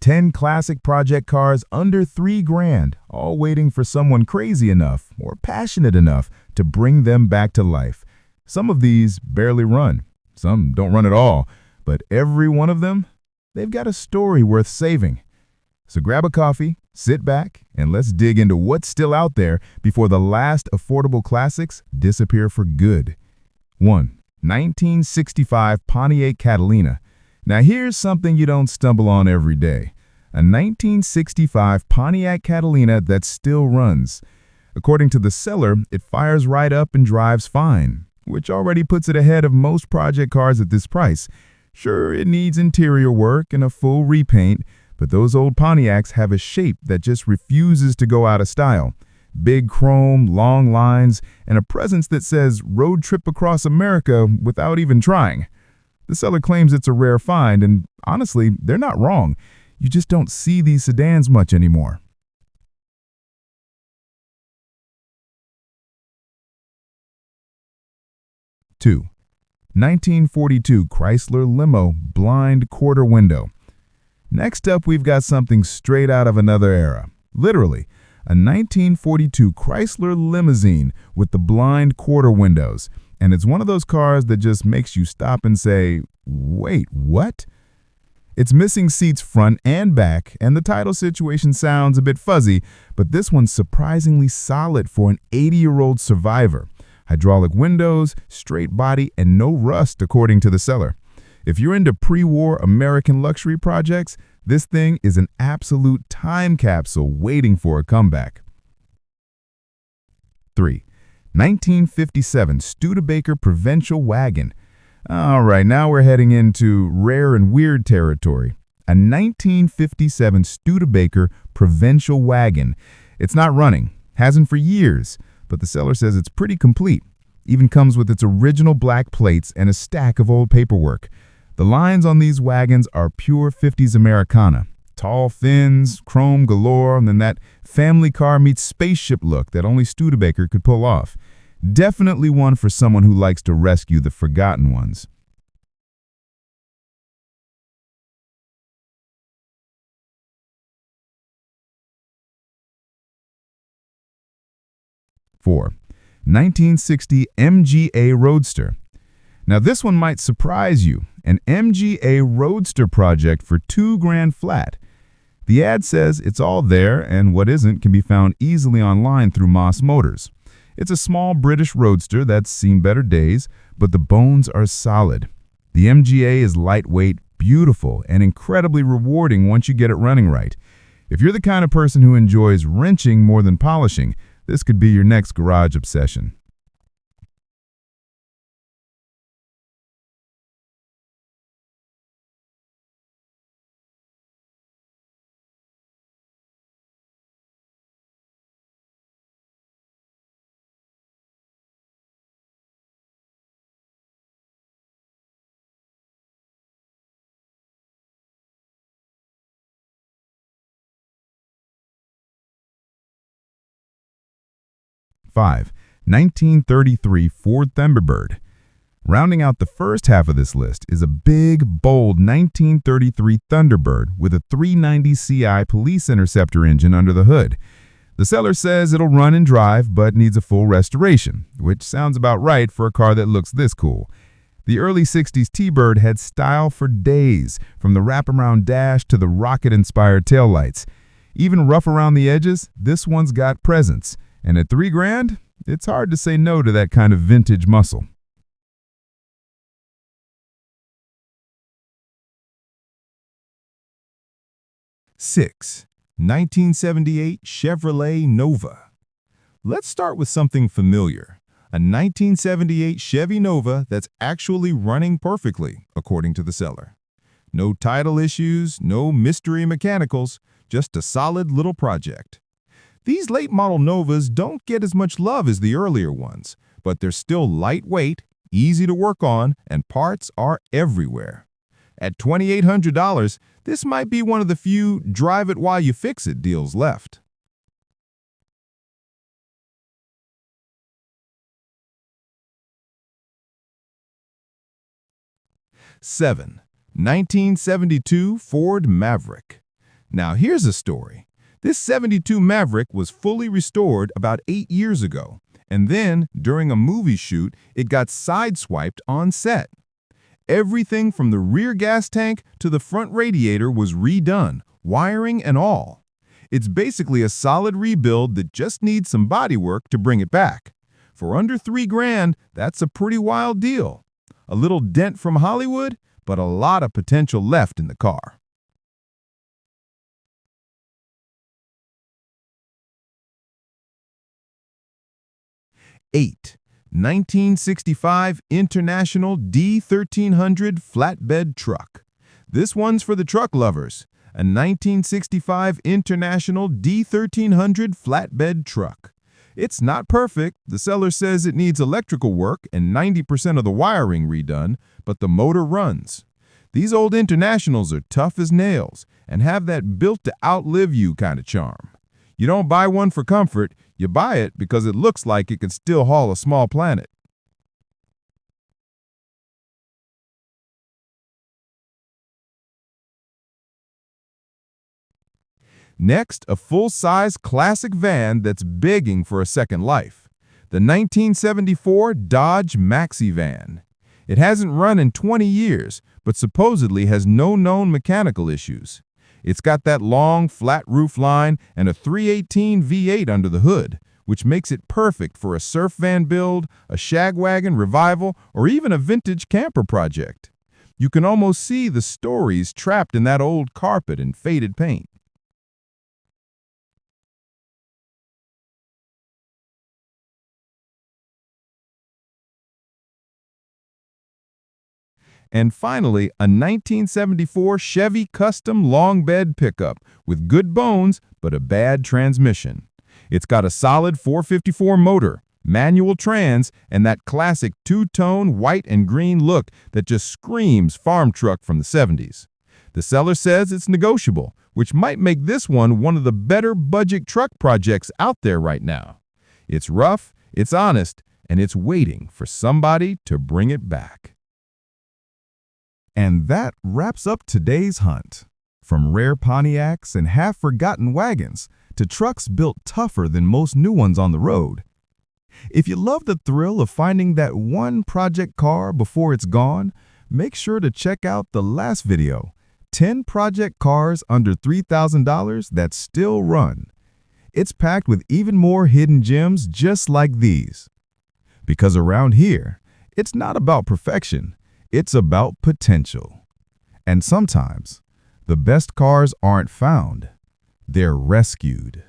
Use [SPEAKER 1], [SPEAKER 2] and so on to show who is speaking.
[SPEAKER 1] 10 classic project cars under $3 grand, all waiting for someone crazy enough or passionate enough to bring them back to life. Some of these barely run, some don't run at all, but every one of them, they've got a story worth saving. So grab a coffee, sit back, and let's dig into what's still out there before the last affordable classics disappear for good. 1. 1965 Pontiac Catalina. Now here's something you don't stumble on every day. A 1965 Pontiac Catalina that still runs. According to the seller, it fires right up and drives fine, which already puts it ahead of most project cars at this price. Sure, it needs interior work and a full repaint, but those old Pontiacs have a shape that just refuses to go out of style. Big chrome, long lines, and a presence that says road trip across America without even trying. The seller claims it's a rare find, and honestly, they're not wrong. You just don't see these sedans much anymore. 2. 1942 Chrysler Limo Blind Quarter Window. Next up, we've got something straight out of another era. Literally, a 1942 Chrysler limousine with the blind quarter windows. And it's one of those cars that just makes you stop and say, wait, what? It's missing seats front and back, and the title situation sounds a bit fuzzy, but this one's surprisingly solid for an 80-year-old survivor. Hydraulic windows, straight body, and no rust, according to the seller. If you're into pre-war American luxury projects, this thing is an absolute time capsule waiting for a comeback. 3. 1957 Studebaker Provincial Wagon. All right, now we're heading into rare and weird territory. A 1957 Studebaker Provincial Wagon. It's not running, hasn't for years, but the seller says it's pretty complete. Even comes with its original black plates and a stack of old paperwork. The lines on these wagons are pure 50s Americana. Tall fins, chrome galore, and then that family car meets spaceship look that only Studebaker could pull off. Definitely one for someone who likes to rescue the forgotten ones. 4. 1960 MGA Roadster. Now this one might surprise you, an MGA Roadster project for $2 grand flat. The ad says it's all there, and what isn't can be found easily online through Moss Motors. It's a small British roadster that's seen better days, but the bones are solid. The MGA is lightweight, beautiful, and incredibly rewarding once you get it running right. If you're the kind of person who enjoys wrenching more than polishing, this could be your next garage obsession. 5. 1933 Ford Thunderbird. Rounding out the first half of this list is a big, bold 1933 Thunderbird with a 390 Ci police interceptor engine under the hood. The seller says it'll run and drive, but needs a full restoration, which sounds about right for a car that looks this cool. The early 60s T-Bird had style for days, from the wraparound dash to the rocket-inspired taillights. Even rough around the edges, this one's got presence. And at $3 grand, it's hard to say no to that kind of vintage muscle. 6. 1978 Chevrolet Nova. Let's start with something familiar. A 1978 Chevy Nova that's actually running perfectly, according to the seller. No title issues, no mystery mechanicals, just a solid little project. These late model Novas don't get as much love as the earlier ones, but they're still lightweight, easy to work on, and parts are everywhere. At $2,800, this might be one of the few drive it while you fix it deals left. 7. 1972 Ford Maverick. Now here's a story. This '72 Maverick was fully restored about 8 years ago, and then, during a movie shoot, it got sideswiped on set. Everything from the rear gas tank to the front radiator was redone, wiring and all. It's basically a solid rebuild that just needs some bodywork to bring it back. For under $3,000, that's a pretty wild deal. A little dent from Hollywood, but a lot of potential left in the car. 8. 1965 International D1300 Flatbed Truck. This one's for the truck lovers. A 1965 International D1300 Flatbed Truck. It's not perfect. The seller says it needs electrical work and 90% of the wiring redone, but the motor runs. These old Internationals are tough as nails and have that built-to-outlive-you kind of charm. You don't buy one for comfort, you buy it because it looks like it can still haul a small planet. Next, a full-size classic van that's begging for a second life. The 1974 Dodge Maxivan. It hasn't run in 20 years, but supposedly has no known mechanical issues. It's got that long, flat roof line and a 318 V8 under the hood, which makes it perfect for a surf van build, a shag wagon revival, or even a vintage camper project. You can almost see the stories trapped in that old carpet and faded paint. And finally, a 1974 Chevy Custom long bed pickup with good bones but a bad transmission. It's got a solid 454 motor, manual trans, and that classic two-tone white and green look that just screams farm truck from the '70s. The seller says it's negotiable, which might make this one of the better budget truck projects out there right now. It's rough, it's honest, and it's waiting for somebody to bring it back. And that wraps up today's hunt. From rare Pontiacs and half-forgotten wagons to trucks built tougher than most new ones on the road. If you love the thrill of finding that one project car before it's gone, make sure to check out the last video, 10 project cars under $3,000 that still run. It's packed with even more hidden gems just like these. Because around here, it's not about perfection. It's about potential. And sometimes, the best cars aren't found, they're rescued.